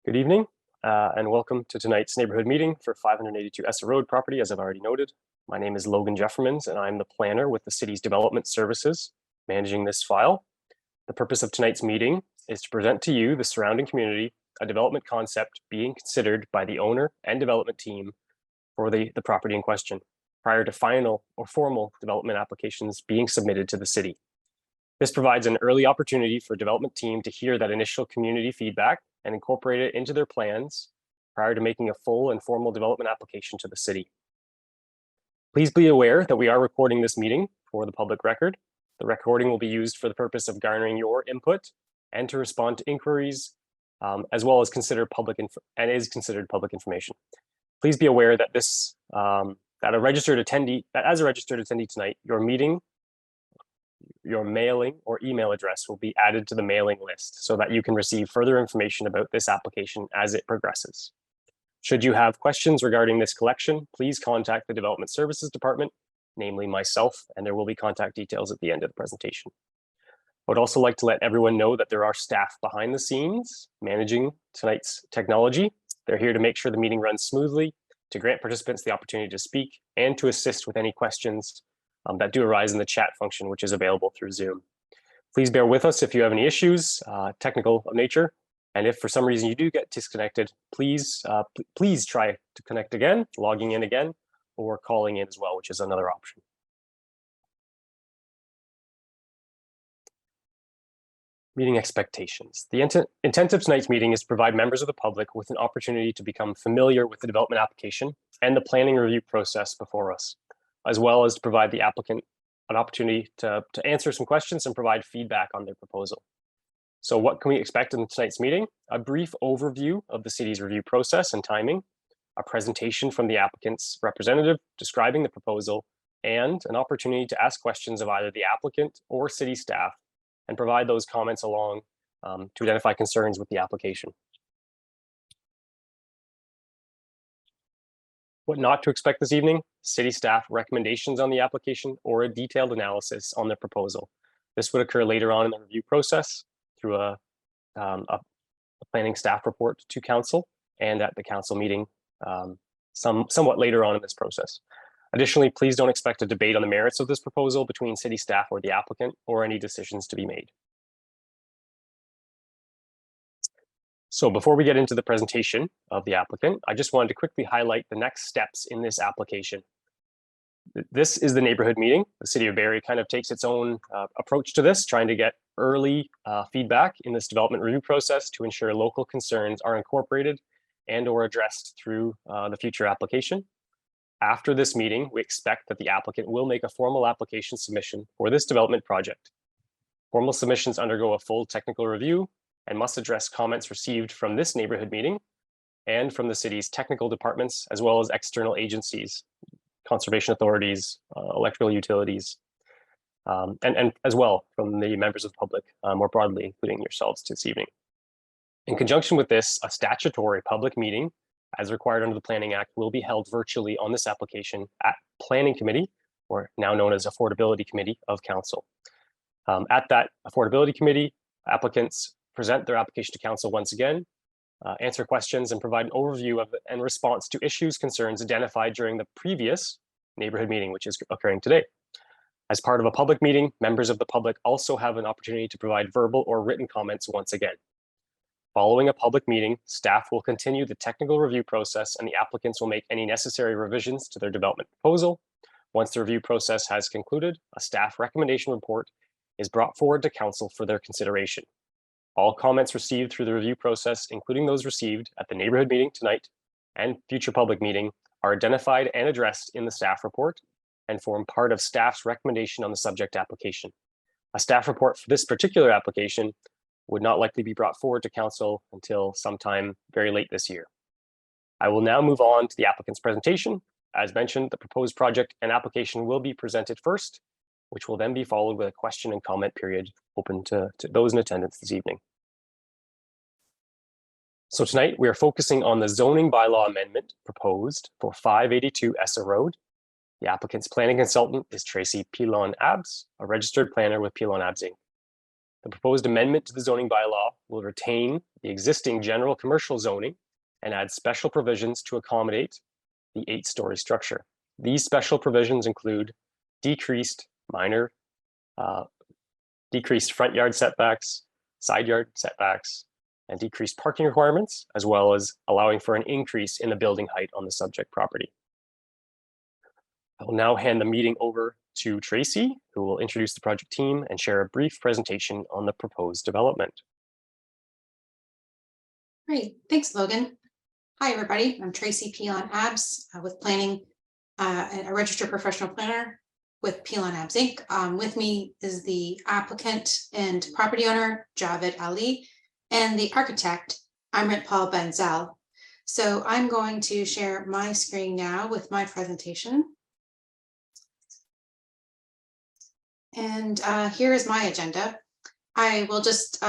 Good evening, and welcome to tonight's neighborhood meeting for 582 Essa Road property, as I've already noted. My name is Logan Jeffermans, and I'm the planner with the city's development services managing this file. The purpose of tonight's meeting is to present to you, the surrounding community, a development concept being considered by the owner and development team for the property in question, prior to final or formal development applications being submitted to the city. This provides an early opportunity for development team to hear that initial community feedback and incorporate it into their plans prior to making a full and formal development application to the city. Please be aware that we are recording this meeting for the public record. The recording will be used for the purpose of garnering your input and to respond to inquiries, as well as considered public information. Please be aware that as a registered attendee tonight, your mailing or email address will be added to the mailing list so that you can receive further information about this application as it progresses. Should you have questions regarding this collection, please contact the Development Services Department, namely myself, and there will be contact details at the end of the presentation. I would also like to let everyone know that there are staff behind the scenes managing tonight's technology. They're here to make sure the meeting runs smoothly, to grant participants the opportunity to speak, and to assist with any questions that do arise in the chat function, which is available through Zoom. Please bear with us if you have any issues, technical of nature, and if for some reason you do get disconnected, please try to connect again, logging in again, or calling in as well, which is another option. Meeting expectations. The intent of tonight's meeting is to provide members of the public with an opportunity to become familiar with the development application and the planning review process before us, as well as to provide the applicant an opportunity to answer some questions and provide feedback on their proposal. So what can we expect in tonight's meeting? A brief overview of the city's review process and timing, a presentation from the applicant's representative describing the proposal, and an opportunity to ask questions of either the applicant or city staff and provide those comments along to identify concerns with the application. What not to expect this evening: city staff recommendations on the application or a detailed analysis on the proposal. This would occur later on in the review process through a planning staff report to council and at the council meeting somewhat later on in this process. Additionally, please don't expect a debate on the merits of this proposal between city staff or the applicant or any decisions to be made. So before we get into the presentation of the applicant, I just wanted to quickly highlight the next steps in this application. This is the neighborhood meeting. The city of Barrie kind of takes its own approach to this, trying to get early feedback in this development review process to ensure local concerns are incorporated and or addressed through the future application. After this meeting, we expect that the applicant will make a formal application submission for this development project. Formal submissions undergo a full technical review and must address comments received from this neighborhood meeting and from the city's technical departments, as well as external agencies, conservation authorities, electrical utilities, and as well from the members of the public more broadly, including yourselves this evening. In conjunction with this, a statutory public meeting, as required under the Planning Act, will be held virtually on this application at Planning Committee, or now known as Affordability Committee of Council. At that Affordability Committee, applicants present their application to council once again, answer questions, and provide an overview of and response to issues, concerns identified during the previous neighborhood meeting, which is occurring today. As part of a public meeting, members of the public also have an opportunity to provide verbal or written comments once again. Following a public meeting, staff will continue the technical review process and the applicants will make any necessary revisions to their development proposal. Once the review process has concluded, a staff recommendation report is brought forward to council for their consideration. All comments received through the review process, including those received at the neighborhood meeting tonight and future public meeting, are identified and addressed in the staff report and form part of staff's recommendation on the subject application. A staff report for this particular application would not likely be brought forward to council until sometime very late this year. I will now move on to the applicant's presentation. As mentioned, the proposed project and application will be presented first, which will then be followed with a question and comment period open to those in attendance this evening. So tonight we are focusing on the zoning bylaw amendment proposed for 582 Essa Road. The applicant's planning consultant is Tracy Pilon Abs, a registered planner with Pilon Abs Inc. The proposed amendment to the zoning bylaw will retain the existing general commercial zoning and add special provisions to accommodate the 8-story structure. These special provisions include decreased front yard setbacks, side yard setbacks, and decreased parking requirements, as well as allowing for an increase in the building height on the subject property. I will now hand the meeting over to Tracy, who will introduce the project team and share a brief presentation on the proposed development. Great, thanks, Logan. Hi, everybody. I'm Tracy Pilon-Abs with planning, a registered professional planner with Pilon-Abs Inc. With me is the applicant and property owner, Javed Ali, and the architect, Amritpal Bansal. So I'm going to share my screen now with my presentation. And here is my agenda. I will just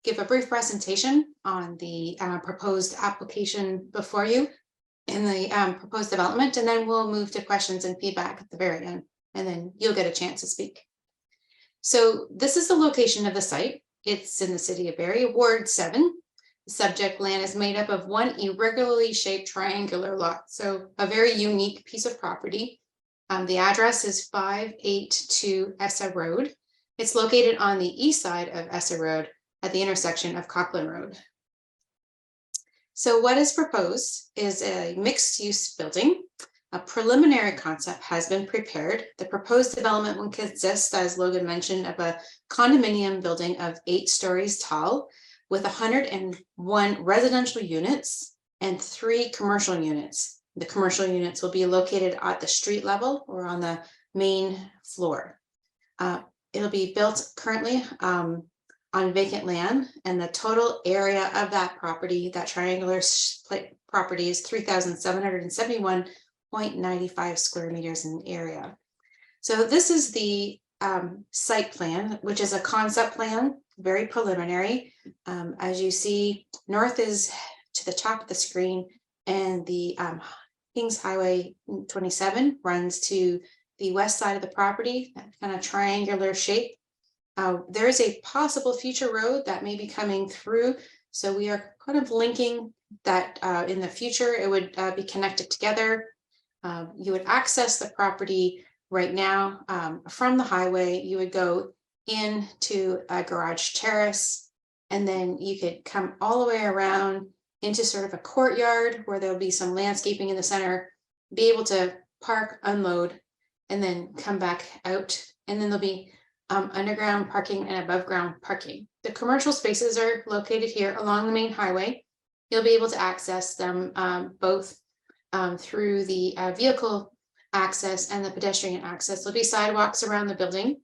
give a brief presentation on the proposed application before you in the proposed development, and then we'll move to questions and feedback at the very end, and then you'll get a chance to speak. So this is the location of the site. It's in the city of Barrie, Ward 7. The subject land is made up of one irregularly shaped triangular lot, so a very unique piece of property. The address is 582 Essa Road. It's located on the east side of Essa Road at the intersection of Cochran Road. So what is proposed is a mixed-use building. A preliminary concept has been prepared. The proposed development will consist, as Logan mentioned, of a condominium building of 8 stories tall with 101 residential units and 3 commercial units. The commercial units will be located at the street level or on the main floor. It'll be built currently on vacant land, and the total area of that property, that triangular property, is 3,771.95 square meters in area. So this is the site plan, which is a concept plan, very preliminary. As you see, north is to the top of the screen, and the Kings Highway 27 runs to the west side of the property, that kind of triangular shape. There is a possible future road that may be coming through, so we are kind of linking that in the future. It would be connected together. You would access the property right now from the highway. You would go into a garage terrace, and then you could come all the way around into sort of a courtyard where there'll be some landscaping in the center, be able to park, unload, and then come back out. And then there'll be underground parking and above ground parking. The commercial spaces are located here along the main highway. You'll be able to access them both through the vehicle access and the pedestrian access. There'll be sidewalks around the building,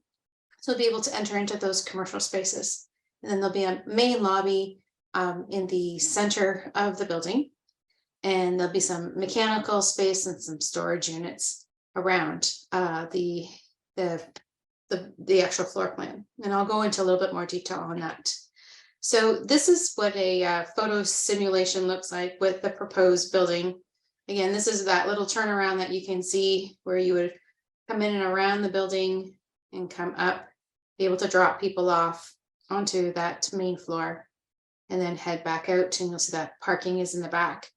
so you'll be able to enter into those commercial spaces. And then there'll be a main lobby in the center of the building, and there'll be some mechanical space and some storage units around the actual floor plan. And I'll go into a little bit more detail on that. So this is what a photo simulation looks like with the proposed building. Again, this is that little turnaround that you can see where you would come in and around the building and come up, be able to drop people off onto that main floor, and then head back out, and you'll see that parking is in the back.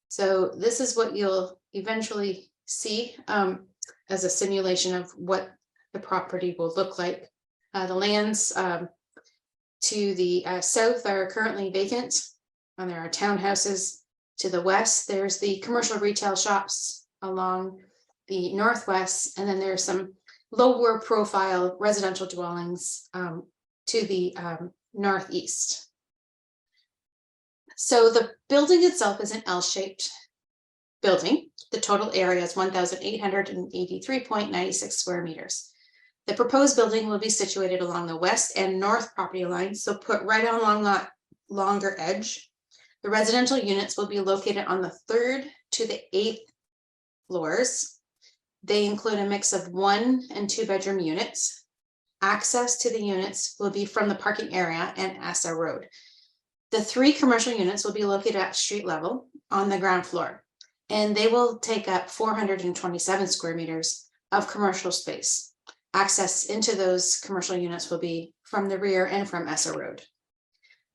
So this is what you'll eventually see as a simulation of what the property will look like. The lands to the south are currently vacant, and there are townhouses. To the west, there's the commercial retail shops along the northwest, and then there's some lower profile residential dwellings to the northeast. So the building itself is an L-shaped building. The total area is 1,883.96 square meters. The proposed building will be situated along the west and north property lines, so put right along that longer edge. The residential units will be located on the 3rd to the 8th floors. They include a mix of 1 and 2 bedroom units. Access to the units will be from the parking area and Essa Road. The 3 commercial units will be located at street level on the ground floor, and they will take up 427 square meters of commercial space. Access into those commercial units will be from the rear and from Essa Road.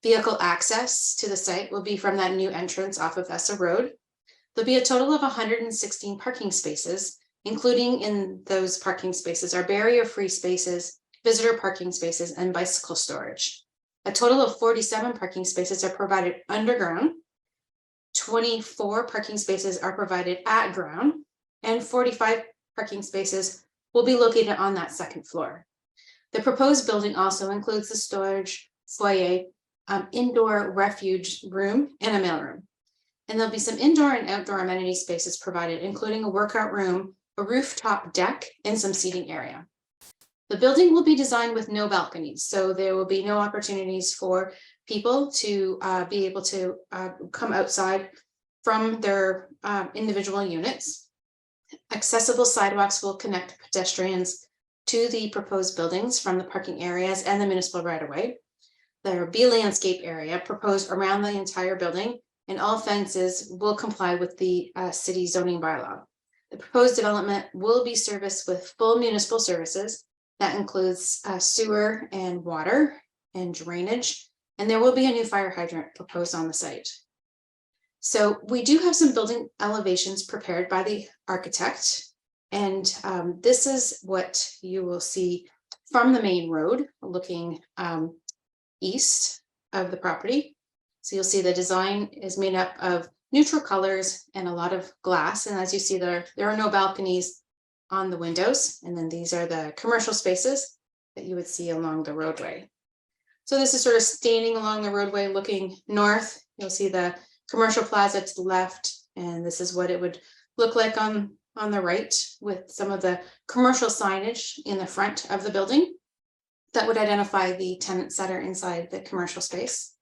Vehicle access to the site will be from that new entrance off of Essa Road. There'll be a total of 116 parking spaces, including in those parking spaces are barrier-free spaces, visitor parking spaces, and bicycle storage. A total of 47 parking spaces are provided underground, 24 parking spaces are provided at ground, and 45 parking spaces will be located on that second floor. The proposed building also includes the storage foyer, indoor refuge room, and a mailroom. And there'll be some indoor and outdoor amenity spaces provided, including a workout room, a rooftop deck, and some seating area. The building will be designed with no balconies, so there will be no opportunities for people to be able to come outside from their individual units. Accessible sidewalks will connect pedestrians to the proposed buildings from the parking areas and the municipal right-of-way. There will be a landscape area proposed around the entire building, and all fences will comply with the city zoning bylaw. The proposed development will be serviced with full municipal services. That includes sewer and water and drainage, and there will be a new fire hydrant proposed on the site. So we do have some building elevations prepared by the architect, and this is what you will see from the main road looking east of the property. So you'll see the design is made up of neutral colors and a lot of glass, and as you see there are no balconies on the windows, and then these are the commercial spaces that you would see along the roadway. So this is sort of standing along the roadway looking north. You'll see the commercial plaza to the left, and this is what it would look like on the right, with some of the commercial signage in the front of the building that would identify the tenants that are inside the commercial space.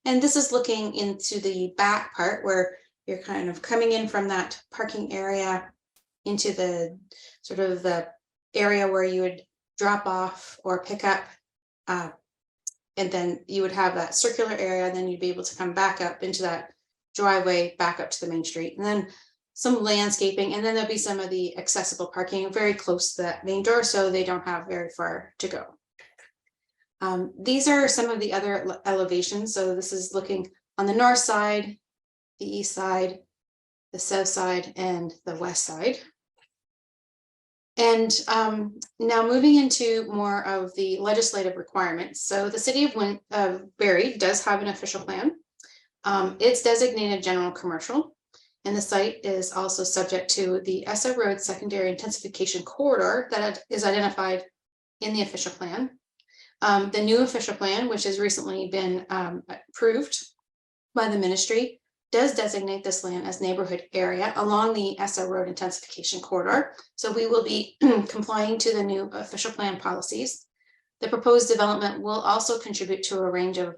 And this is looking into the back part where you're kind of coming in from that parking area into the sort of the area where you would drop off or pick up, and then you would have that circular area, and then you'd be able to come back up into that driveway back up to the main street, and then some landscaping, and then there'll be some of the accessible parking very close to that main door, so they don't have very far to go. These are some of the other elevations. So this is looking on the north side, the east side, the south side, and the west side. And now moving into more of the legislative requirements. So the city of Barrie does have an official plan. It's designated general commercial, and the site is also subject to the Essa Road secondary intensification corridor that is identified in the official plan. The new official plan, which has recently been approved by the ministry, does designate this land as neighborhood area along the Essa Road intensification corridor. So we will be complying to the new official plan policies. The proposed development will also contribute to a range of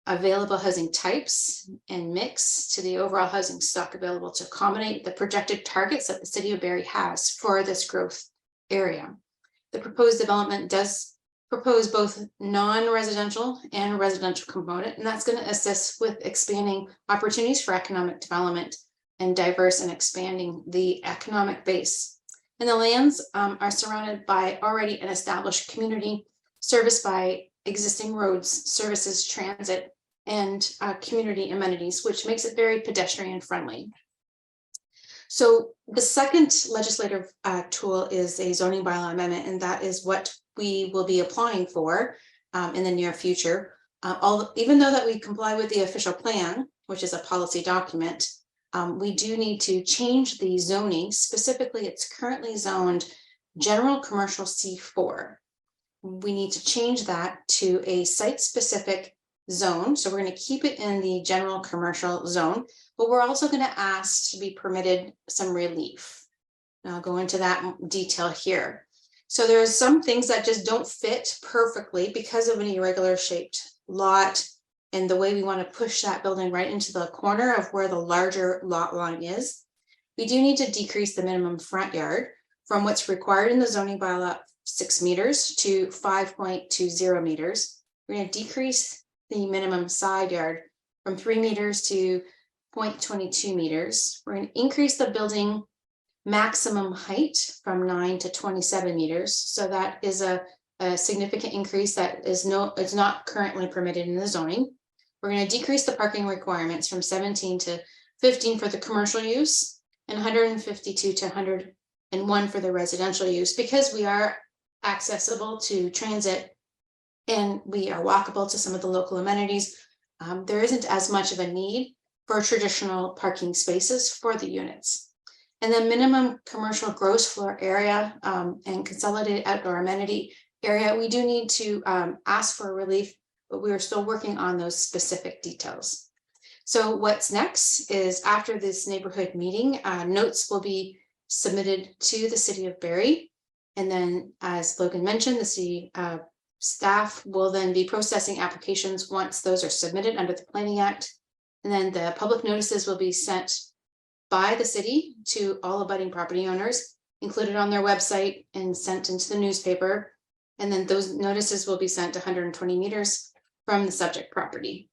available housing types and mix to the overall housing stock available to accommodate the projected targets that the city of Barrie has for this growth area. The proposed development does propose both non-residential and residential component, and that's going to assist with expanding opportunities for economic development and diverse and expanding the economic base. And the lands are surrounded by already an established community serviced by existing roads, services, transit, and community amenities, which makes it very pedestrian friendly. So the second legislative tool is a zoning bylaw amendment, and that is what we will be applying for in the near future. Even though that we comply with the official plan, which is a policy document, we do need to change the zoning. Specifically, it's currently zoned general commercial C4. We need to change that to a site-specific zone. So we're going to keep it in the general commercial zone, but we're also going to ask to be permitted some relief. And I'll go into that detail here. So there are some things that just don't fit perfectly because of an irregular shaped lot and the way we want to push that building right into the corner of where the larger lot line is. We do need to decrease the minimum front yard from what's required in the zoning bylaw 6 meters to 5.20 meters. We're going to decrease the minimum side yard from 3 meters to 0.22 meters. We're going to increase the building maximum height from 9 to 27 meters. So that is a a significant increase that is not currently permitted in the zoning. We're going to decrease the parking requirements from 17 to 15 for the commercial use and 152 to 101 for the residential use, because we are accessible to transit and we are walkable to some of the local amenities. There isn't as much of a need for traditional parking spaces for the units. And then minimum commercial gross floor area and consolidated outdoor amenity area, we do need to ask for relief, but we are still working on those specific details. So what's next is, after this neighborhood meeting, notes will be submitted to the city of Barrie. And then, as Logan mentioned, the city staff will then be processing applications once those are submitted under the Planning Act. And then the public notices will be sent by the city to all abutting property owners, included on their website and sent into the newspaper. And then those notices will be sent 120 meters from the subject property.